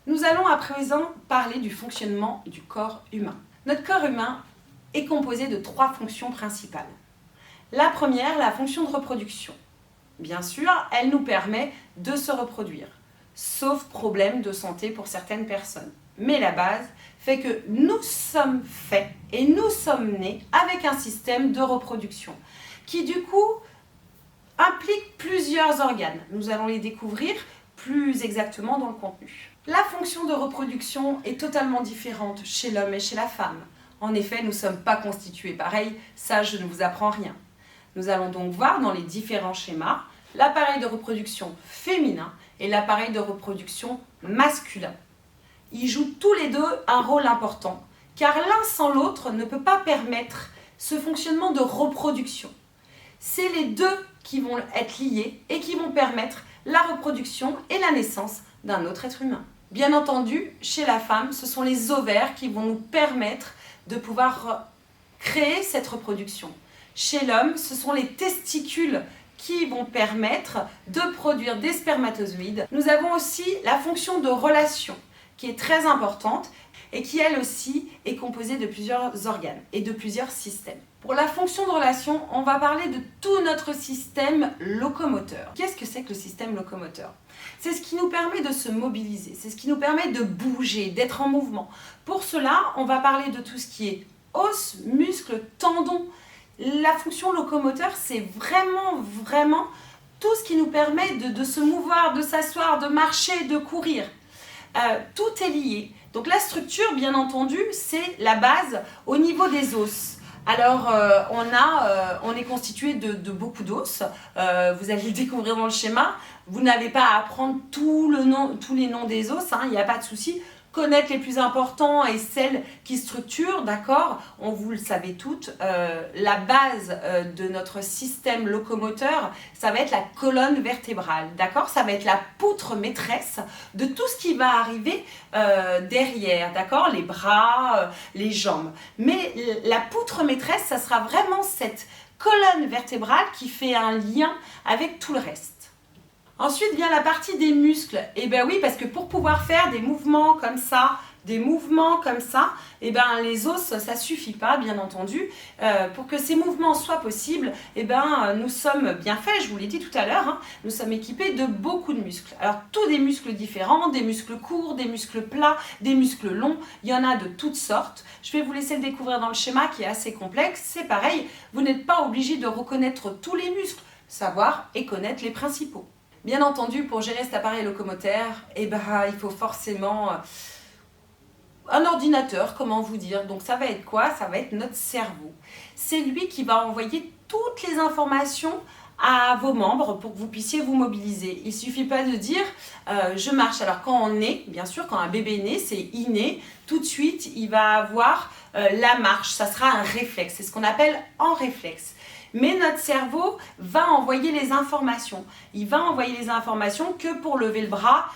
Nous allons à présent parler du fonctionnement du corps humain. Notre corps humain est composé de 3 fonctions principales. La première, la fonction de reproduction. Bien sûr, elle nous permet de se reproduire, sauf problème de santé pour certaines personnes. Mais la base fait que nous sommes faits et nous sommes nés avec un système de reproduction qui du coup implique plusieurs organes. Nous allons les découvrir plus exactement dans le contenu. La fonction de reproduction est totalement différente chez l'homme et chez la femme. En effet, nous ne sommes pas constitués pareil, ça je ne vous apprends rien. Nous allons donc voir dans les différents schémas l'appareil de reproduction féminin et l'appareil de reproduction masculin. Ils jouent tous les deux un rôle important, car l'un sans l'autre ne peut pas permettre ce fonctionnement de reproduction. C'est les deux qui vont être liés et qui vont permettre la reproduction et la naissance d'un autre être humain. Bien entendu, chez la femme, ce sont les ovaires qui vont nous permettre de pouvoir créer cette reproduction. Chez l'homme, ce sont les testicules qui vont permettre de produire des spermatozoïdes. Nous avons aussi la fonction de relation qui est très importante et qui elle aussi est composée de plusieurs organes et de plusieurs systèmes. Pour la fonction de relation, on va parler de tout notre système locomoteur. Qu'est-ce que c'est que le système locomoteur? C'est ce qui nous permet de se mobiliser, c'est ce qui nous permet de bouger, d'être en mouvement. Pour cela, on va parler de tout ce qui est os, muscles, tendons. La fonction locomoteur, c'est vraiment tout ce qui nous permet de se mouvoir, de s'asseoir, de marcher, de courir. Tout est lié. Donc la structure, bien entendu, c'est la base au niveau des os. Alors, on est constitué de beaucoup d'os. Vous allez le découvrir dans le schéma. Vous n'avez pas à apprendre tous les noms des os, hein, il n'y a pas de souci. Connaître les plus importants et celles qui structurent, d'accord, vous le savez toutes, la base de notre système locomoteur, ça va être la colonne vertébrale, d'accord, ça va être la poutre maîtresse de tout ce qui va arriver derrière, d'accord, les bras, les jambes. Mais la poutre maîtresse, ça sera vraiment cette colonne vertébrale qui fait un lien avec tout le reste. Ensuite vient la partie des muscles. Et bien oui, parce que pour pouvoir faire des mouvements comme ça, et ben les os, ça suffit pas, bien entendu. Pour que ces mouvements soient possibles, et ben nous sommes bien faits, je vous l'ai dit tout à l'heure, hein, nous sommes équipés de beaucoup de muscles. Alors tous des muscles différents, des muscles courts, des muscles plats, des muscles longs, il y en a de toutes sortes. Je vais vous laisser le découvrir dans le schéma qui est assez complexe. C'est pareil, vous n'êtes pas obligé de reconnaître tous les muscles, savoir et connaître les principaux. Bien entendu, pour gérer cet appareil locomoteur, il faut forcément un ordinateur, comment vous dire. Donc ça va être quoi? Ça va être notre cerveau. C'est lui qui va envoyer toutes les informations à vos membres pour que vous puissiez vous mobiliser. Il ne suffit pas de dire je marche. Alors quand on est, bien sûr, quand un bébé est né, c'est inné, tout de suite il va avoir la marche, ça sera un réflexe, c'est ce qu'on appelle en réflexe. Mais notre cerveau va envoyer les informations. Il va envoyer les informations que pour lever le bras,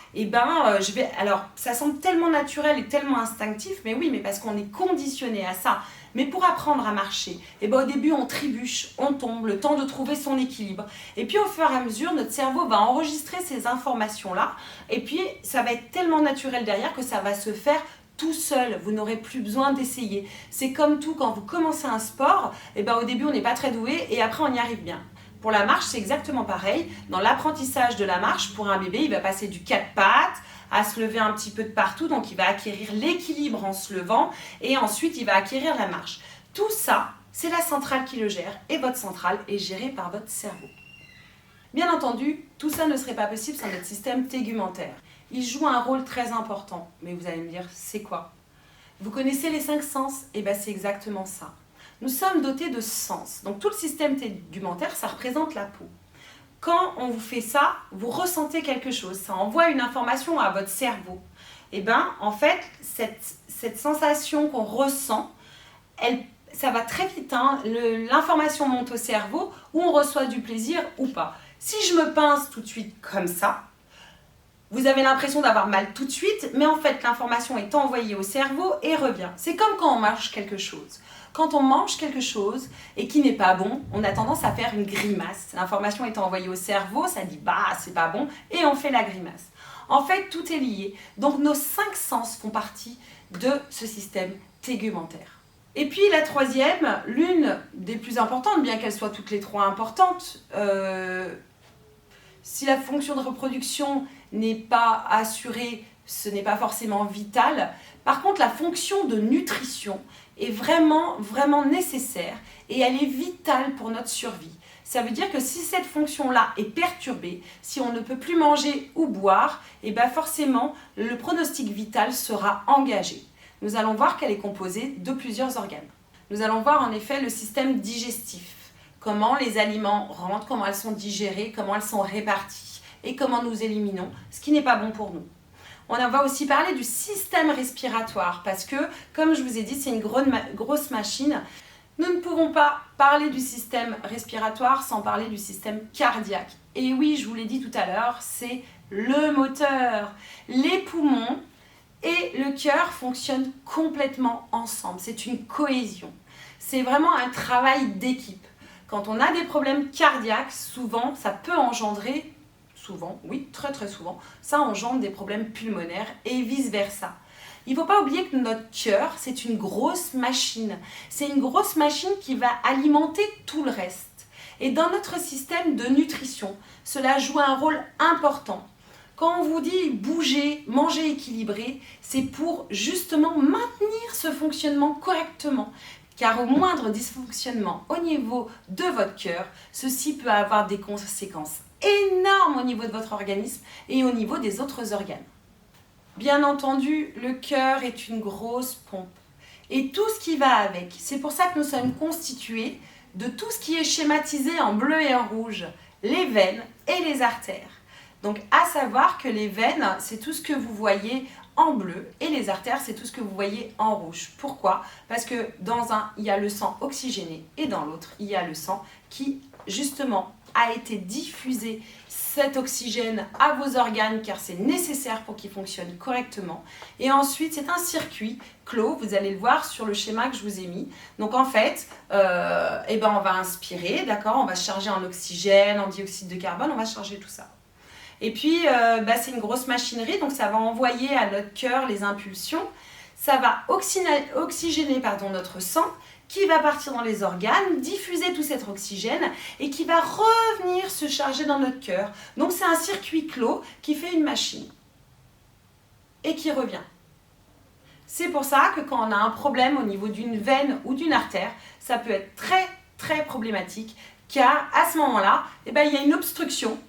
alors ça semble tellement naturel et tellement instinctif, mais oui, mais parce qu'on est conditionné à ça. Mais pour apprendre à marcher, au début on trébuche, on tombe, le temps de trouver son équilibre. Et puis au fur et à mesure, notre cerveau va enregistrer ces informations-là. Et puis ça va être tellement naturel derrière que ça va se faire tout seul, vous n'aurez plus besoin d'essayer. C'est comme tout, quand vous commencez un sport, au début on n'est pas très doué et après on y arrive bien. Pour la marche, c'est exactement pareil. Dans l'apprentissage de la marche, pour un bébé, il va passer du 4 pattes à se lever un petit peu de partout, donc il va acquérir l'équilibre en se levant et ensuite il va acquérir la marche. Tout ça, c'est la centrale qui le gère et votre centrale est gérée par votre cerveau. Bien entendu, tout ça ne serait pas possible sans notre système tégumentaire. Il joue un rôle très important, mais vous allez me dire, c'est quoi? Vous connaissez les 5 sens? C'est exactement ça. Nous sommes dotés de sens. Donc tout le système tégumentaire, ça représente la peau. Quand on vous fait ça, vous ressentez quelque chose, ça envoie une information à votre cerveau. En fait, cette sensation qu'on ressent, ça va très vite, hein, l'information monte au cerveau où on reçoit du plaisir ou pas. Si je me pince tout de suite comme ça, vous avez l'impression d'avoir mal tout de suite, mais en fait l'information est envoyée au cerveau et revient. C'est comme quand on mange quelque chose. Quand on mange quelque chose et qui n'est pas bon, on a tendance à faire une grimace. L'information est envoyée au cerveau, ça dit c'est pas bon, et on fait la grimace. En fait, tout est lié. Donc nos 5 sens font partie de ce système tégumentaire. Et puis la troisième, l'une des plus importantes, bien qu'elles soient toutes les trois importantes, si la fonction de reproduction n'est pas assurée, ce n'est pas forcément vital. Par contre, la fonction de nutrition est vraiment nécessaire et elle est vitale pour notre survie. Ça veut dire que si cette fonction-là est perturbée, si on ne peut plus manger ou boire, et bien forcément, le pronostic vital sera engagé. Nous allons voir qu'elle est composée de plusieurs organes. Nous allons voir en effet le système digestif, comment les aliments rentrent, comment elles sont digérées, comment elles sont réparties et comment nous éliminons ce qui n'est pas bon pour nous. On va aussi parler du système respiratoire parce que, comme je vous ai dit, c'est une grosse machine. Nous ne pouvons pas parler du système respiratoire sans parler du système cardiaque. Et oui, je vous l'ai dit tout à l'heure, c'est le moteur. Les poumons et le cœur fonctionnent complètement ensemble. C'est une cohésion. C'est vraiment un travail d'équipe. Quand on a des problèmes cardiaques, souvent, ça peut engendrer, oui, très souvent, ça engendre des problèmes pulmonaires et vice-versa. Il ne faut pas oublier que notre cœur, c'est une grosse machine. C'est une grosse machine qui va alimenter tout le reste. Et dans notre système de nutrition, cela joue un rôle important. Quand on vous dit bouger, manger équilibré, c'est pour justement maintenir ce fonctionnement correctement. Car au moindre dysfonctionnement au niveau de votre cœur, ceci peut avoir des conséquences énormes au niveau de votre organisme et au niveau des autres organes. Bien entendu, le cœur est une grosse pompe et tout ce qui va avec. C'est pour ça que nous sommes constitués de tout ce qui est schématisé en bleu et en rouge, les veines et les artères. Donc à savoir que les veines, c'est tout ce que vous voyez en bleu et les artères, c'est tout ce que vous voyez en rouge. Pourquoi? Parce que dans un, il y a le sang oxygéné et dans l'autre, il y a le sang qui justement a été diffusé cet oxygène à vos organes car c'est nécessaire pour qu'ils fonctionnent correctement. Et ensuite, c'est un circuit clos, vous allez le voir sur le schéma que je vous ai mis. Donc en fait, on va inspirer, d'accord, on va charger en oxygène, en dioxyde de carbone, on va charger tout ça. Et puis, c'est une grosse machinerie, donc ça va envoyer à notre cœur les impulsions. Ça va oxygéner notre sang, qui va partir dans les organes, diffuser tout cet oxygène et qui va revenir se charger dans notre cœur. Donc c'est un circuit clos qui fait une machine et qui revient. C'est pour ça que quand on a un problème au niveau d'une veine ou d'une artère, ça peut être très problématique car à ce moment-là, il y a une obstruction.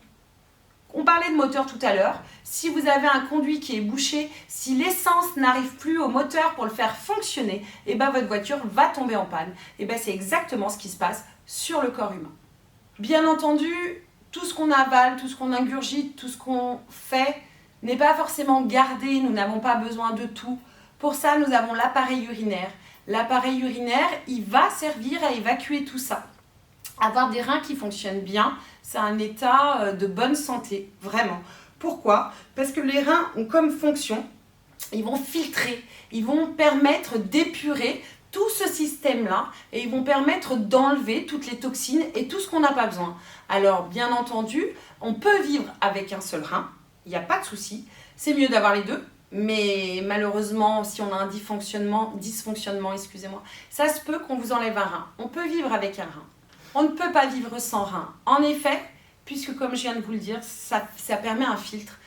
On parlait de moteur tout à l'heure. Si vous avez un conduit qui est bouché, si l'essence n'arrive plus au moteur pour le faire fonctionner, votre voiture va tomber en panne. C'est exactement ce qui se passe sur le corps humain. Bien entendu, tout ce qu'on avale, tout ce qu'on ingurgite, tout ce qu'on fait n'est pas forcément gardé. Nous n'avons pas besoin de tout. Pour ça, nous avons l'appareil urinaire. L'appareil urinaire, il va servir à évacuer tout ça. Avoir des reins qui fonctionnent bien, c'est un état de bonne santé, vraiment. Pourquoi? Parce que les reins ont comme fonction, ils vont filtrer, ils vont permettre d'épurer tout ce système-là et ils vont permettre d'enlever toutes les toxines et tout ce qu'on n'a pas besoin. Alors, bien entendu, on peut vivre avec un seul rein, il n'y a pas de souci. C'est mieux d'avoir les deux, mais malheureusement, si on a un dysfonctionnement, ça se peut qu'on vous enlève un rein. On peut vivre avec un rein. On ne peut pas vivre sans rein. En effet, puisque comme je viens de vous le dire, ça permet un filtre.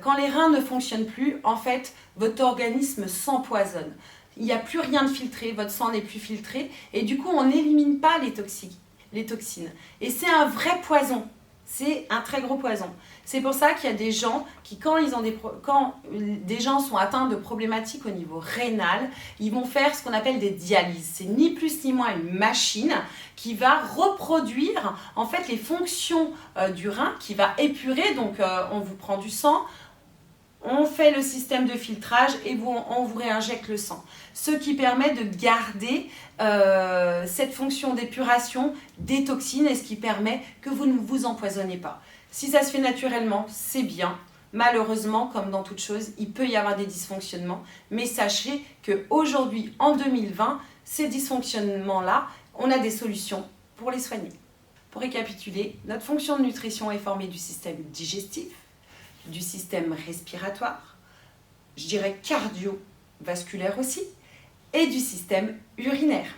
Quand les reins ne fonctionnent plus, en fait, votre organisme s'empoisonne. Il n'y a plus rien de filtré, votre sang n'est plus filtré, et du coup, on n'élimine pas les toxines. Et c'est un vrai poison. C'est un très gros poison. C'est pour ça qu'il y a des gens qui, quand des gens sont atteints de problématiques au niveau rénal, ils vont faire ce qu'on appelle des dialyses. C'est ni plus ni moins une machine qui va reproduire en fait les fonctions du rein, qui va épurer. Donc on vous prend du sang, on fait le système de filtrage et on vous réinjecte le sang. Ce qui permet de garder cette fonction d'épuration des toxines et ce qui permet que vous ne vous empoisonnez pas. Si ça se fait naturellement, c'est bien. Malheureusement, comme dans toute chose, il peut y avoir des dysfonctionnements. Mais sachez qu'aujourd'hui, en 2020, ces dysfonctionnements-là, on a des solutions pour les soigner. Pour récapituler, notre fonction de nutrition est formée du système digestif, du système respiratoire, je dirais cardiovasculaire aussi, et du système urinaire.